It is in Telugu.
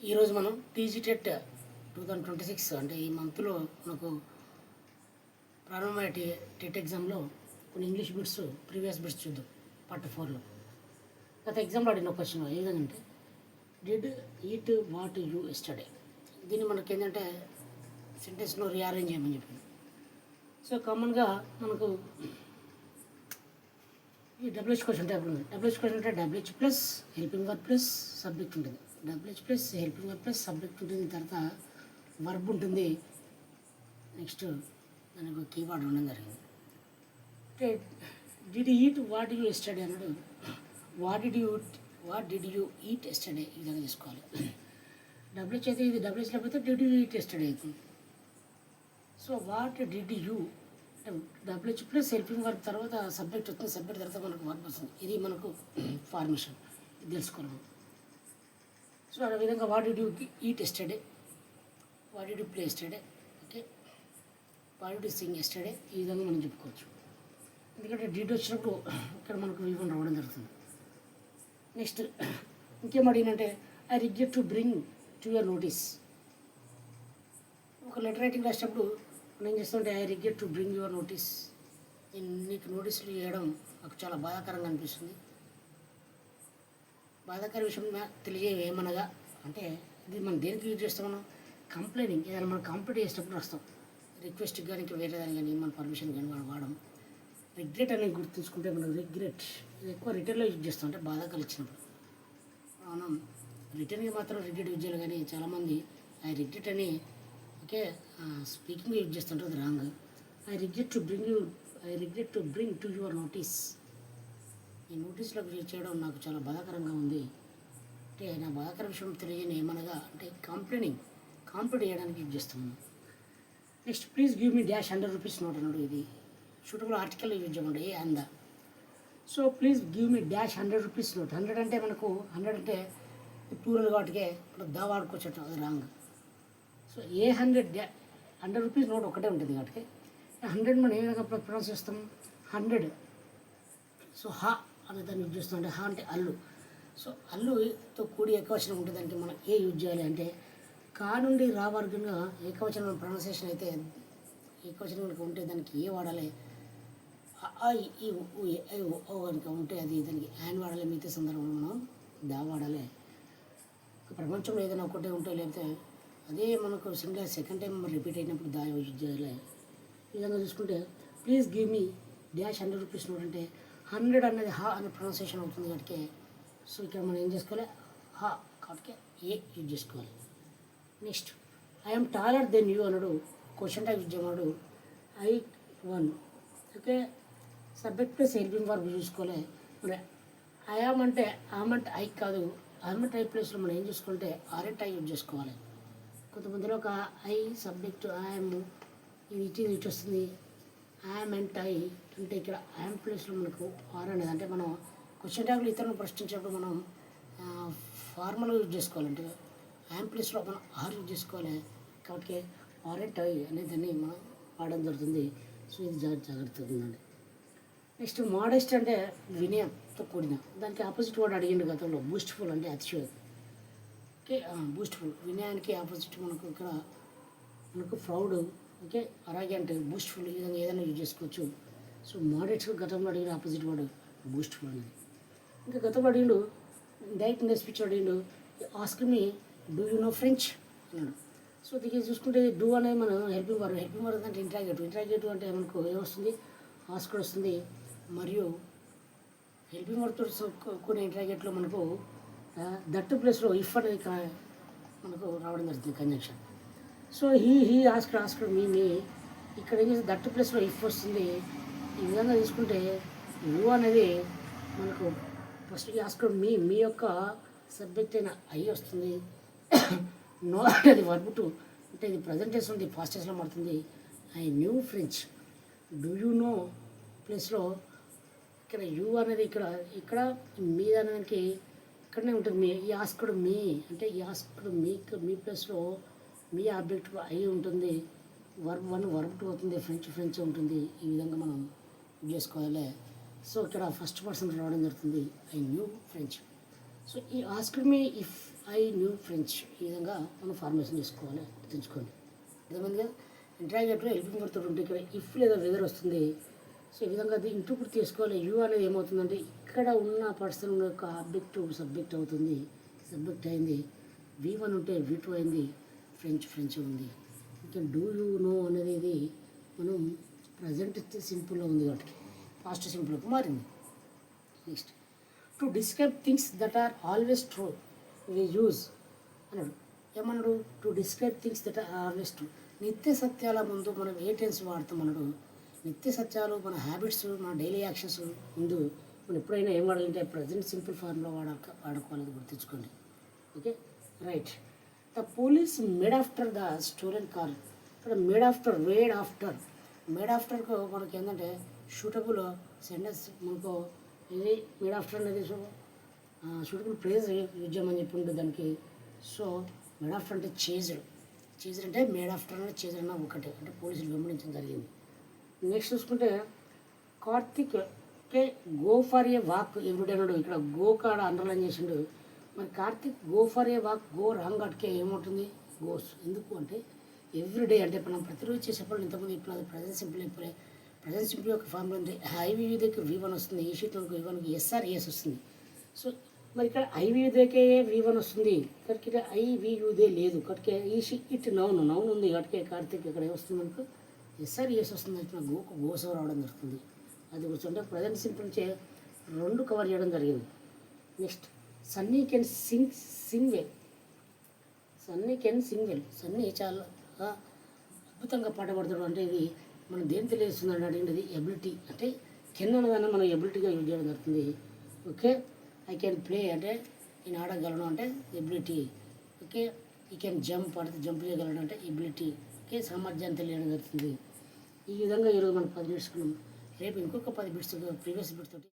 ఈరోజు మనం టీజీ టెట్ 2026 అంటే ఈ మంత్లో మనకు ప్రారంభమయ్యే టెట్ ఎగ్జామ్లో కొన్ని ఇంగ్లీష్ బిట్స్ ప్రీవియస్ బిట్స్ చూద్దాం పార్ట్ 4లో. గత ఎగ్జామ్లో అడిగిన క్వశ్చన్ ఏ విధంగా అంటే did eat what you yesterday. దీన్ని మనకి ఏంటంటే సెంటెన్స్లో రీఅరేంజ్ చేయమని చెప్పింది. సో కామన్గా మనకు ఈ డబ్ల్యూహెచ్ క్వశ్చన్ టైప్ ఉంది. డబ్ల్యూహెచ్ క్వశ్చన్ అంటే WH plus helping verb plus subject ఉంటుంది. WH plus helping verb plus subject ఉంటుంది, తర్వాత వర్బ్ ఉంటుంది, నెక్స్ట్ దానికి ఒక కీవర్డ్ ఉండడం జరిగింది. అంటే did eat what you yesterday అన్నాడు. What did you eat yesterday ఈ విధంగా తీసుకోవాలి. డబ్ల్యూహెచ్ అయితే ఇది డబ్ల్యూహెచ్ లేకపోతే డిడ్ యూ ఈట్ ఎస్టర్డే అవుతుంది. So what did you WH plus helping verb తర్వాత సబ్జెక్ట్ వస్తుంది, సబ్జెక్ట్ తర్వాత మనకు వర్బ్ వస్తుంది. ఇది మనకు ఫార్మేషన్, ఇది తెలుసుకోవడం. సో ఆ విధంగా what did you eat yesterday, what did you play yesterday, okay, what did you sing yesterday, ఈ విధంగా మనం చెప్పుకోవచ్చు. ఎందుకంటే డిడ్ వచ్చినప్పుడు ఇక్కడ మనకు V1 రావడం జరుగుతుంది. నెక్స్ట్ ఇంకేం అడిగినంటే I regret to bring to your notice. ఒక లెటర్ రైటింగ్ రాసేటప్పుడు మనం ఏం చేస్తుంటే I regret to bring your notice, నేను నీకు నోటీసులు చేయడం నాకు చాలా బాధాకరంగా అనిపిస్తుంది. బాధాకర విషయం తెలియజేవి ఏమనగా అంటే ఇది మనం దేనికి యూజ్ చేస్తాం, మనం కంప్లైనింగ్ ఏదైనా మనం కంప్లీట్ చేసేటప్పుడు వస్తాం. రిక్వెస్ట్ కానీ ఇంకా వేరే దాన్ని కానీ మన పర్మిషన్ కానీ వాడడం. రిగ్రెట్ అనేది గుర్తుంచుకుంటే మనం రిగ్రెట్ ఇది ఎక్కువ రిటర్న్లో యూజ్ చేస్తాం, అంటే బాధ కలిగినప్పుడు. మనం రిటర్న్కి మాత్రం రిగ్రెట్ యూజ్ చేయాలి, కానీ చాలామంది ఐ రిగ్రెట్ అని ఓకే స్పీకింగ్ యూజ్ చేస్తుంటారు, అది wrong. I regret to bring to your notice, ఈ నోటీస్లోకి చేయడం నాకు చాలా బాధాకరంగా ఉంది. అంటే నా బాధాకర విషయం తెలియని ఏమనగా అంటే కంప్లైంట్ చేయడానికి యూజ్ చేస్తున్నాను. Next please give me dash ₹100 note అన్నాడు. ఇది షూటబుల్ ఆర్టికల్ యూజ్ చేయమండి ఏ అందా. So please give me dash ₹100 note. 100 అంటే మనకు 100 అంటే ప్లూరల్ వాటికే మనం దా వాడుకోవచ్చు, అది రాంగ్. సో ఏ 100 రూపీస్ నోట్ ఒకటే ఉంటుంది కాబట్టి 100 మనం ఏ విధంగా ప్రొనౌన్స్ చేస్తాం 100. సో హా అనే దాన్ని యూజ్ చేస్తాం, అంటే హా అంటే అల్లు. సో అల్లుతో కూడి ఏకవచనం ఉంటుంది, అంటే మనం ఏ యూజ్ చేయాలి అంటే కా నుండి రా వర్గంగా ఏకవచనం ప్రొనౌన్సియేషన్ అయితే ఏకవచనం కనుక ఉంటే దానికి ఏ వాడాలి, ఈ ఓ కనుక ఉంటే అది దానికి యాన్ వాడాలి. మిగతా సందర్భంలో మనం దా వాడాలి. ప్రపంచంలో ఏదైనా ఒకటే ఉంటే లేకపోతే అదే మనకు సింగిల్ సెకండ్ టైం రిపీట్ అయినప్పుడు దా యూజ్ చేయాలి. ఈ విధంగా చూసుకుంటే please give me dash ₹100 note అంటే 100 అనేది హా అనే ప్రొనౌన్సియేషన్ అవుతుంది కాబట్టి. సో ఇక్కడ మనం ఏం చేసుకోవాలి, హా కాబట్టి ఏ యూజ్ చేసుకోవాలి. Next I'm taller than you అన్నాడు. క్వశ్చన్ టైప్ యూజ్ చేయమన్నాడు. I1 okay, subject plus helping verb చూసుకోవాలి. మరి ఐఆమ్ అంటే ఐ కాదు, ఆమెట్ ఐ ప్లేస్లో మనం ఏం చూసుకుంటే ఆరెంట్ ఐ యూజ్ చేసుకోవాలి. కొంతమందిలో ఒక ఐ సబ్జెక్ట్ ఐఎమ్ ఇది ఇటు వస్తుంది. ఐఎమ్ అండ్ ఐ అంటే ఇక్కడ ఐఎమ్ ప్లేస్లో మనకు ఆర్ అనేది, అంటే మనం క్వశ్చన్ ట్యాగ్లో ఇతరులను ప్రశ్నించినప్పుడు మనం ఫార్మల్ యూజ్ చేసుకోవాలంటే ఐఎమ్ ప్లేస్లో మనం ఆర్ యూజ్ చేసుకోవాలి. కాబట్టి ఆర్ అండ్ ఐ అనేది దాన్ని మనం వాడడం జరుగుతుంది. సో ఇది జాగ్రత్తగా ఉందండి. నెక్స్ట్ మోడెస్ట్ అంటే వినయంతో కూడిన, దానికి ఆపోజిట్ వర్డ్ అడిగిండు గతంలో. బూస్ట్ఫుల్ అంటే అతిశయోక్తి. ఓకే, బూస్ట్ఫుల్ వినయానికి ఆపోజిట్ మనకు ఇక్కడ మనకు ప్రౌడ్, ఓకే, అరాగెంట్, బూస్ట్ఫుల్, ఈ విధంగా ఏదైనా యూజ్ చేసుకోవచ్చు. సో మోడెస్ట్ గతంలో అడిగిన ఆపోజిట్ వర్డ్ బూస్ట్ఫుల్ అనేది. ఇంకా గతంలో అడిగిండు డైరెక్ట్ ఇన్ ద స్పీచ్ అడిగిండు ask me do you know French అన్నాడు. సో దీనికి చూసుకుంటే డూ అనేది మనం హెల్పింగ్ వర్డ్ అంటే ఇంట్రాగేటివ్ అంటే మనకు ఏమొస్తుంది, ఆస్క్ వస్తుంది. మరియు హెల్పింగ్ వర్డ్తో కొన్ని ఇంట్రాగేట్లో మనకు దట్ ప్లేస్లో ఇఫ్ అనేది మనకు రావడం జరుగుతుంది, conjunction. So he ask me ఇక్కడ ఏం చేస్తే దట్ ప్లేస్లో ఇఫ్ వస్తుంది. ఈ విధంగా తీసుకుంటే యూ అనేది మనకు ఫస్ట్ ఆస్క్ మీ యొక్క సబ్జెక్ట్ అయిన ఐ వస్తుంది. నో అనేది వర్బ్ టు, అంటే ఇది ప్రజెంట్ టెన్స్ ఉంది, పాస్ట్ టెన్స్లో మారుతుంది. I knew French. Do you know ప్లేస్లో ఇక్కడ యూ అనేది ఇక్కడ మీ దానికి ఇక్కడనే ఉంటుంది. ఈ ఆస్కుడు మీ అంటే ఈ ఆస్కుడు మీ ప్లేస్లో మీ ఆబ్జెక్ట్ అయి ఉంటుంది. వర్బ్ 1 వర్బ్ 2 అవుతుంది, ఫ్రెంచ్ ఉంటుంది. ఈ విధంగా మనం చేసుకోవాలి. సో ఇక్కడ ఫస్ట్ పర్సన్ రావడం జరుగుతుంది, ఐ న్యూ ఫ్రెంచ్. సో ఈ asked me if I knew French. ఈ విధంగా మనం ఫార్మేషన్ చేసుకోవాలి, గుర్తుంచుకోండి. అర్థమైంది కదా. ఇంట్రాగేటివ్ హెల్పింగ్ వర్తో ఉంటే ఇక్కడ ఇఫ్ లేదా వెదర్ వస్తుంది. సో ఈ విధంగా అది ఇంటర్ప్రిట్ చేసుకోవాలి. యూ అనేది ఏమవుతుందంటే ఇక్కడ ఉన్న పర్సన్ యొక్క ఆబ్జెక్ట్ సబ్జెక్ట్ అవుతుంది, సబ్జెక్ట్ అయింది. V1 ఉంటే V2 అయింది, ఫ్రెంచ్ ఉంది. ఇంకా డూ యూ నో అనేది ఇది మనం ప్రజెంట్ సింపుల్లో ఉంది కాబట్టి పాస్ట్ సింపుల్కి మారింది. Next, to describe things that are always true we use అన్నాడు. ఏమన్నాడు? To describe things that are always true. నిత్య సత్యాల ముందు మనం ఏ టెన్స్ వాడతాం అన్నాడు. నిత్య సత్యాలు మన హ్యాబిట్స్, మన డైలీ యాక్షన్స్ ముందు మనం ఎప్పుడైనా ఏం వాడాలంటే ప్రజెంట్ సింపుల్ ఫార్మ్లో వాడుకోవాలని గుర్తుంచుకోండి. Okay, right. The police made after the stolen car. ఇక్కడ మేడ్ ఆఫ్టర్కు మనకి ఏంటంటే షూటబుల్ సెంటెన్స్ మనకు ఇది మేడ్ ఆఫ్టర్ అనేది షూటబుల్ ప్లేస్ యూజ్ చేయమని చెప్పి ఉంటుంది దానికి. సో మేడ్ ఆఫ్టర్ అంటే చేజ్డ్ అంటే మేడ్ ఆఫ్టర్ అంటే చేజ్డ్ అన్న ఒకటే, అంటే పోలీసులు వెంబడించడం జరిగింది. నెక్స్ట్ చూసుకుంటే Karthik go for a walk everyday అన్నాడు. ఇక్కడ గో కాడ అండర్లైన్ చేసిండు. మరి Karthik go for a walk, go wrong అటుకే ఏమవుతుంది? గోస్. ఎందుకు అంటే ఎవ్రీడే అంటే మనం ప్రతిరోజు చేసేప్పుడు ఇంతకుముందు ఇప్పుడు అది ప్రజెంట్ సింపుల్ అయిపోయి ప్రజెంట్ సింపుల్ యొక్క ఫార్ములా అంటే ఐవీయూ దగ్గర V1 వస్తుంది, ఈ షీట్లో V1కి ఎస్ఆర్ఏఎస్ వస్తుంది. సో మరి ఇక్కడ ఐవీయూ దగ్గరే V1 వస్తుంది, ఇక్కడికి ఐవీయూదే లేదు, ఇక్కడికి ఈ ఇట్ నౌన్ ఉంది, ఇక్కడికే కార్తిక్ ఇక్కడ ఏమొస్తుంది మనకు ఎస్ఆర్ఏఎస్ వస్తుంది. అంటే గోసో రావడం జరుగుతుంది. అది కూర్చుంటే ప్రజెంట్ సింపుల్ నుంచి 2 కవర్ చేయడం జరిగింది. Next, Sunny can sing well. Sunny చాలా అద్భుతంగా పాట పాడతాడు. అంటే ఇది మనం దేని తెలియజేస్తుంది అంటే ఇది ఎబిలిటీ, అంటే కెన్ అనేదాన్ని మనం ఎబిలిటీగా యూజ్ చేయడం జరుగుతుంది. ఓకే, ఐ కెన్ ప్లే అంటే నేను ఆడగలను అంటే ఎబిలిటీ. ఓకే, ఈ కెన్ జంప్ అంటే జంప్ చేయగలను అంటే ఎబిలిటీ. ఓకే, సామర్థ్యాన్ని తెలియడం జరుగుతుంది. ఈ విధంగా ఈరోజు మనం 10 నేర్చుకున్నాం. రేపు ఇంకొక 10 బిట్స్ ప్రీవియస్ బిట్స్ తోటి